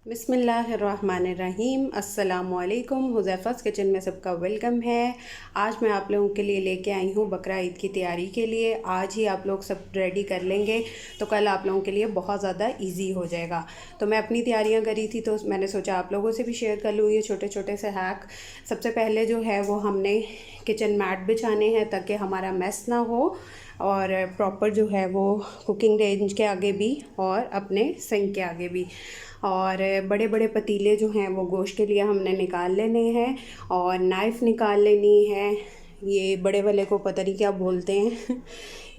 बिस्मिल्लाहिर्रहमानिर्रहीम। अस्सलामुअलैकुम। हुज़ैफ़ा's किचन में सबका वेलकम है। आज मैं आप लोगों के लिए लेके आई हूँ बकरा ईद की तैयारी के लिए। आज ही आप लोग सब रेडी कर लेंगे तो कल आप लोगों के लिए बहुत ज़्यादा इजी हो जाएगा। तो मैं अपनी तैयारियाँ करी थी तो मैंने सोचा आप लोगों से भी शेयर कर लूँ ये छोटे छोटे से हैक। सबसे पहले जो है वो हमने किचन मैट बिछाने हैं ताकि हमारा मेस ना हो, और प्रॉपर जो है वो कुकिंग रेंज के आगे भी और अपने सिंक के आगे भी। और बड़े बड़े पतीले जो हैं वो गोश्त के लिए हमने निकाल लेने हैं, और नाइफ़ निकाल लेनी है। ये बड़े वाले को पता नहीं क्या बोलते हैं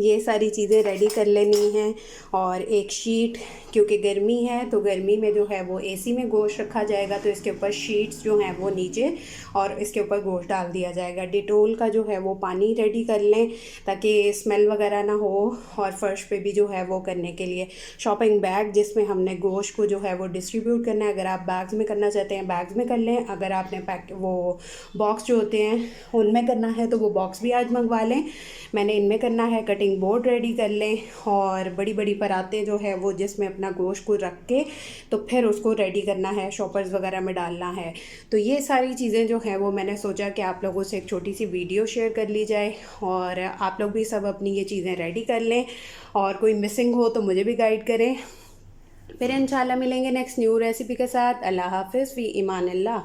ये सारी चीज़ें रेडी कर लेनी हैं। और एक शीट, क्योंकि गर्मी है तो गर्मी में जो है वो एसी में गोश्त रखा जाएगा तो इसके ऊपर शीट्स जो हैं वो नीचे और इसके ऊपर गोश्त डाल दिया जाएगा। डिटोल का जो है वो पानी रेडी कर लें ताकि स्मेल वगैरह ना हो, और फ़र्श पे भी जो है वो करने के लिए शॉपिंग बैग जिसमें हमने गोश्त को जो है वो डिस्ट्रीब्यूट करना है। अगर आप बैग्स में करना चाहते हैं बैग्स में कर लें, अगर आपने पैक वो बॉक्स जो होते हैं उनमें करना है तो वो बॉक्स भी आज मंगवा लें। मैंने इनमें करना है। कटिंग बोर्ड रेडी कर लें, और बड़ी बड़ी परातें जो है वो जिसमें अपना गोश्त को रख के तो फिर उसको रेडी करना है, शॉपर्स वगैरह में डालना है। तो ये सारी चीज़ें जो हैं वो मैंने सोचा कि आप लोगों से एक छोटी सी वीडियो शेयर कर ली जाए, और आप लोग भी सब अपनी ये चीज़ें रेडी कर लें, और कोई मिसिंग हो तो मुझे भी गाइड करें। फिर इंशाल्लाह मिलेंगे नेक्स्ट न्यू रेसिपी के साथ। अल्लाह हाफ़िज़ फ़ी ईमान अल्लाह।